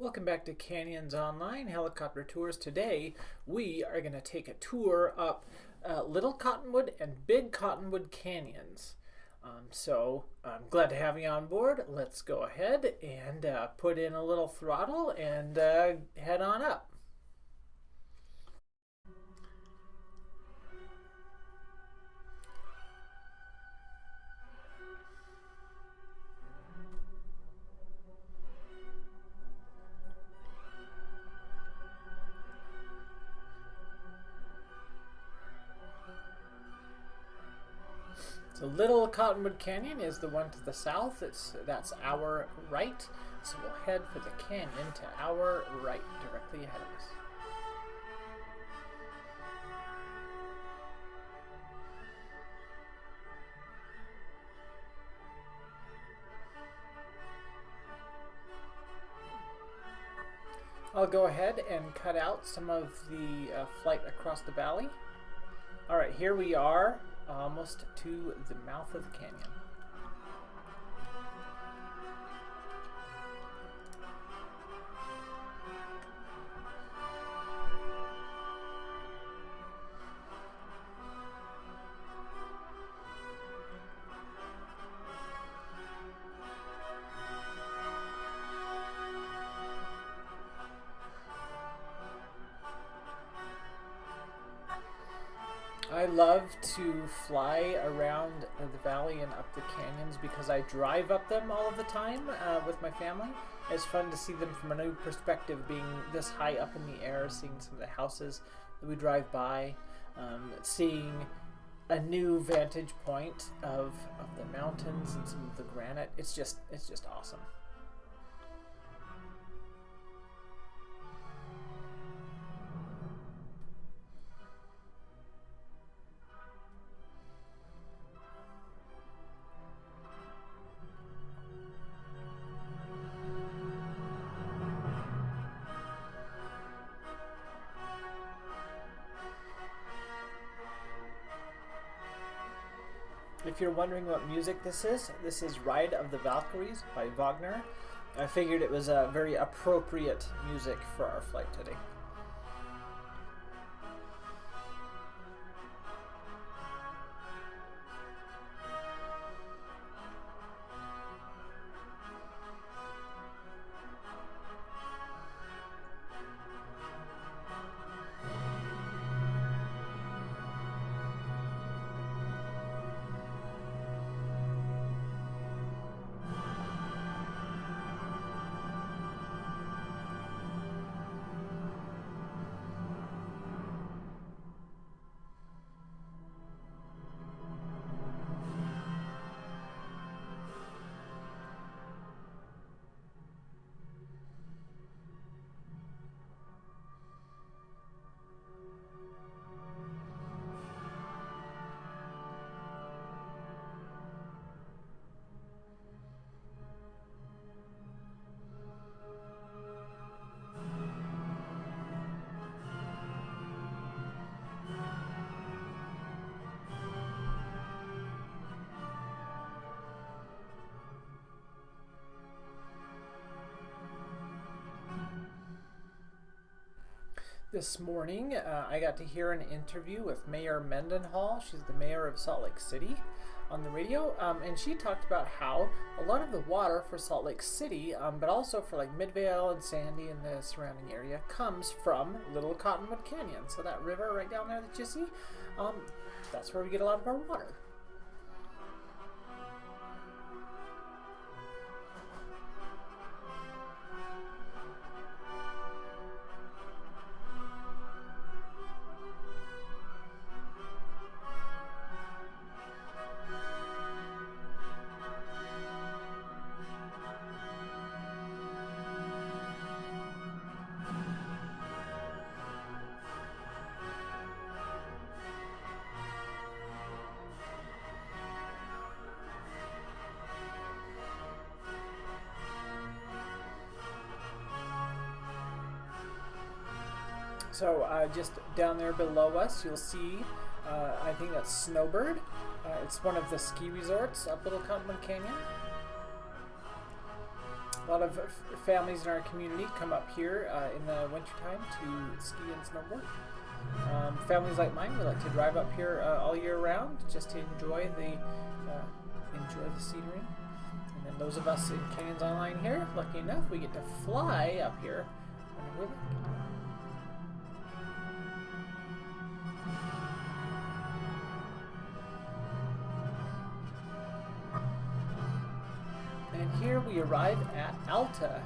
Welcome back to Canyons Online Helicopter Tours. Today we are going to take a tour up Little Cottonwood and Big Cottonwood Canyons. So I'm glad to have you on board. Let's go ahead and put in a little throttle and head on up. So Little Cottonwood Canyon is the one to the south. That's our right. So we'll head for the canyon to our right, directly ahead of us. I'll go ahead and cut out some of the flight across the valley. All right, here we are, almost to the mouth of the canyon. I love to fly around the valley and up the canyons because I drive up them all of the time with my family. It's fun to see them from a new perspective, being this high up in the air, seeing some of the houses that we drive by, seeing a new vantage point of the mountains and some of the granite. It's just awesome. If you're wondering what music this is Ride of the Valkyries by Wagner. I figured it was a very appropriate music for our flight today. This morning, I got to hear an interview with Mayor Mendenhall. She's the mayor of Salt Lake City on the radio, and she talked about how a lot of the water for Salt Lake City, but also for like Midvale and Sandy and the surrounding area, comes from Little Cottonwood Canyon. So that river right down there that you see, that's where we get a lot of our water. So just down there below us, you'll see, I think that's Snowbird. It's one of the ski resorts up Little Cottonwood Canyon. A lot of families in our community come up here in the wintertime to ski and snowboard. Families like mine, we like to drive up here all year round just to enjoy the scenery. And then those of us in Canyons Online here, lucky enough, we get to fly up here whenever we like. And here we arrive at Alta.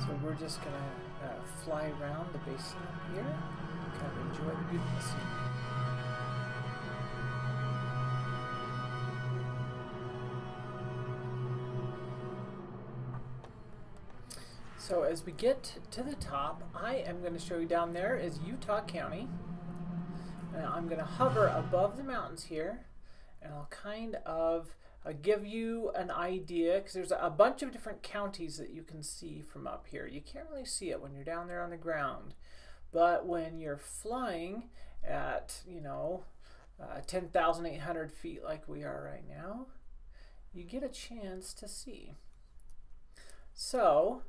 So we're just gonna fly around the basin up here, kind of enjoy the beautiful scenery. So as we get to the top, I am going to show you down there is Utah County. And I'm going to hover above the mountains here, and I'll kind of give you an idea, because there's a bunch of different counties that you can see from up here. You can't really see it when you're down there on the ground, but when you're flying at 10,800 feet like we are right now, you get a chance to see. So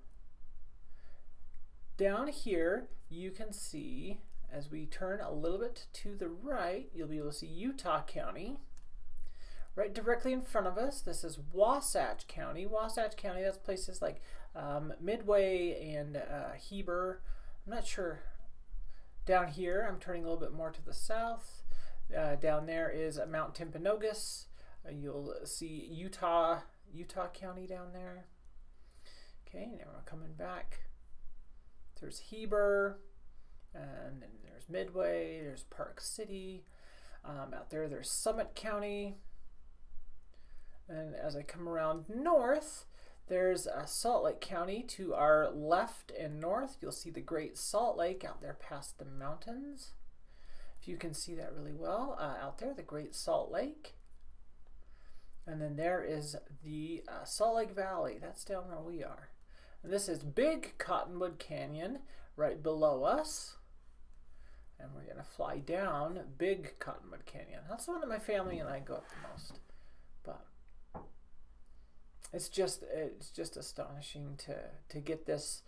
down here you can see, as we turn a little bit to the right, you'll be able to see Utah County. Right directly in front of us, this is Wasatch County. Wasatch County, that's places like Midway and Heber. I'm not sure. Down here, I'm turning a little bit more to the south. Down there is Mount Timpanogos. You'll see Utah County down there. Okay, now we're coming back. There's Heber, and then there's Midway, there's Park City. Out there, there's Summit County. And as I come around north, there's Salt Lake County to our left and north. You'll see the Great Salt Lake out there past the mountains. If you can see that really well, out there, the Great Salt Lake. And then there is the Salt Lake Valley. That's down where we are. And this is Big Cottonwood Canyon right below us. And we're going to fly down Big Cottonwood Canyon. That's the one that my family and I go up the most. But it's just astonishing to get this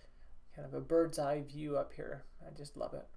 kind of a bird's eye view up here. I just love it.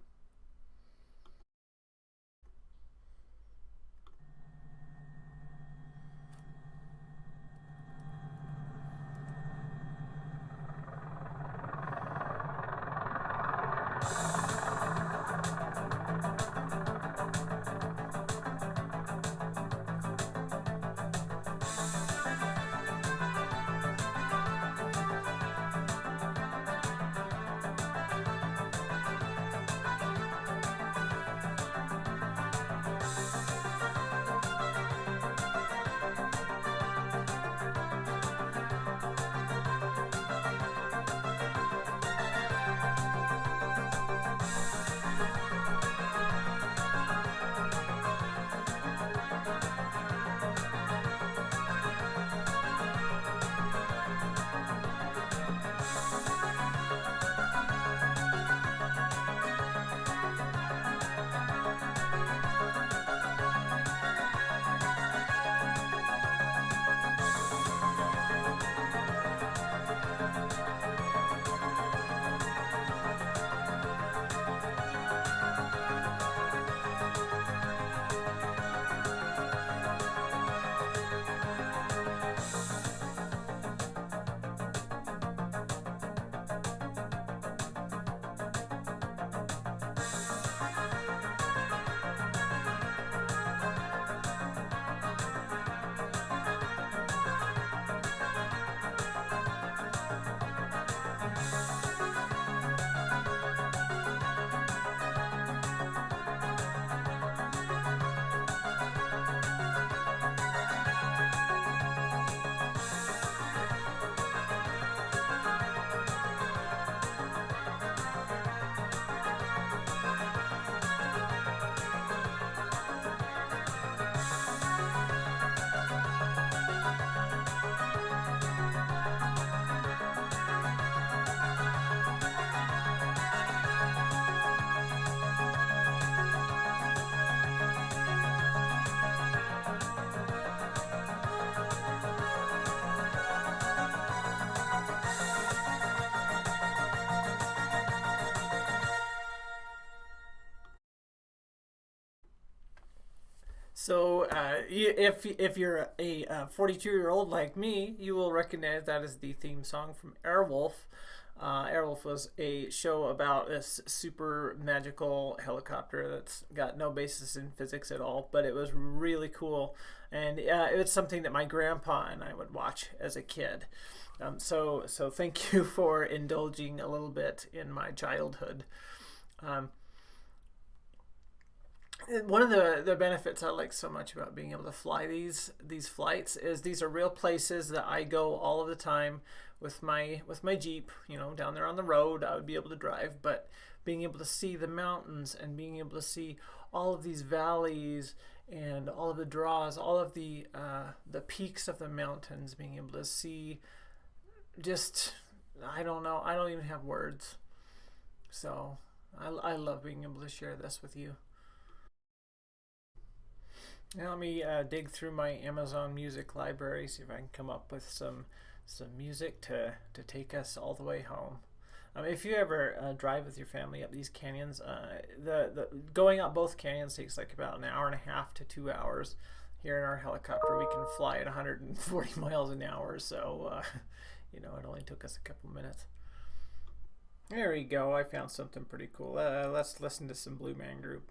So, if you're a 42-year-old like me, you will recognize that as the theme song from Airwolf. Airwolf was a show about this super magical helicopter that's got no basis in physics at all, but it was really cool, and it was something that my grandpa and I would watch as a kid. So thank you for indulging a little bit in my childhood. Um, One of the benefits I like so much about being able to fly these flights is these are real places that I go all of the time with my Jeep, you know, down there on the road. I would be able to drive, but being able to see the mountains and being able to see all of these valleys and all of the draws, all of the peaks of the mountains, being able to see, just, I don't know, I don't even have words. So I love being able to share this with you. Now let me dig through my Amazon Music library, see if I can come up with some music to take us all the way home. If you ever drive with your family up these canyons, the going up both canyons takes like about an hour and a half to 2 hours. Here in our helicopter, we can fly at 140 miles an hour, so you know, it only took us a couple minutes. There we go. I found something pretty cool. Let's listen to some Blue Man Group.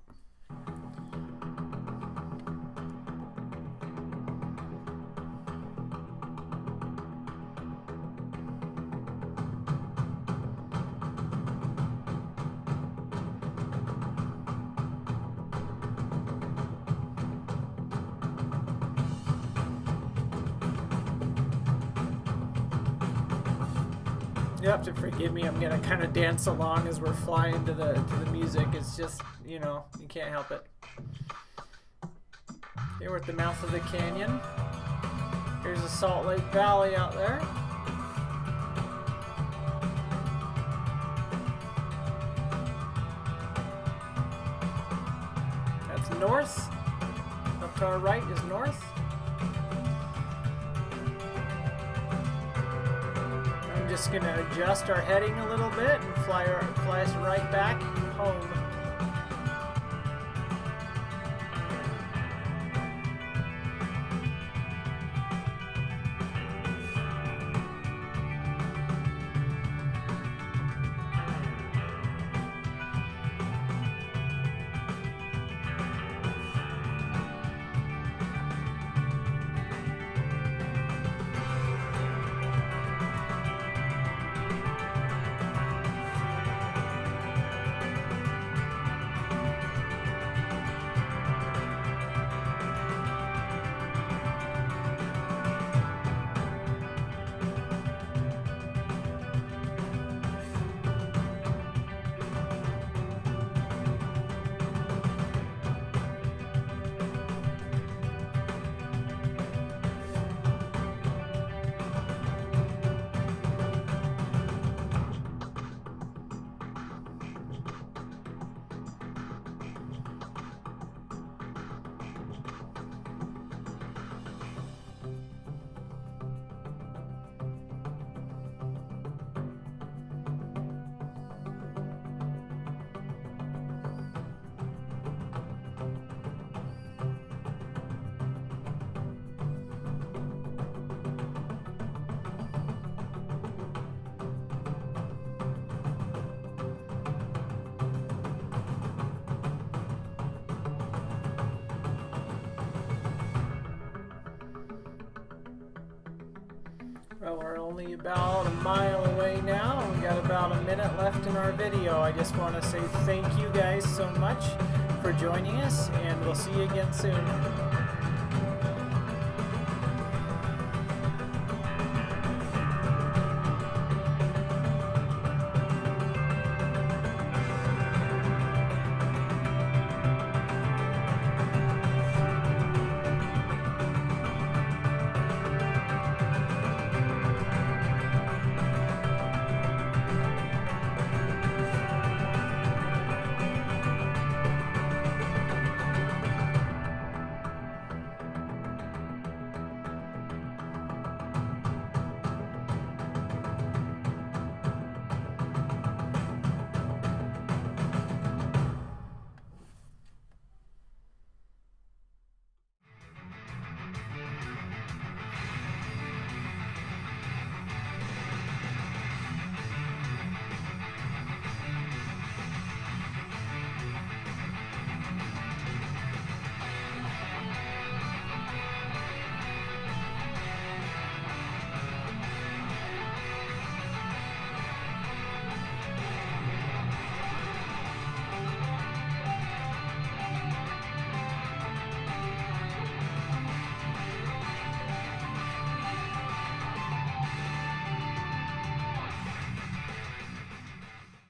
You have to forgive me. I'm gonna kind of dance along as we're flying to the music. It's just, you know, you can't help it. Here we're at the mouth of the canyon. Here's the Salt Lake Valley out there. That's north. Up to our right is north. Just gonna adjust our heading a little bit and fly us right back home. Well, we're only about a mile away now. We got about a minute left in our video. I just want to say thank you guys so much for joining us, and we'll see you again soon.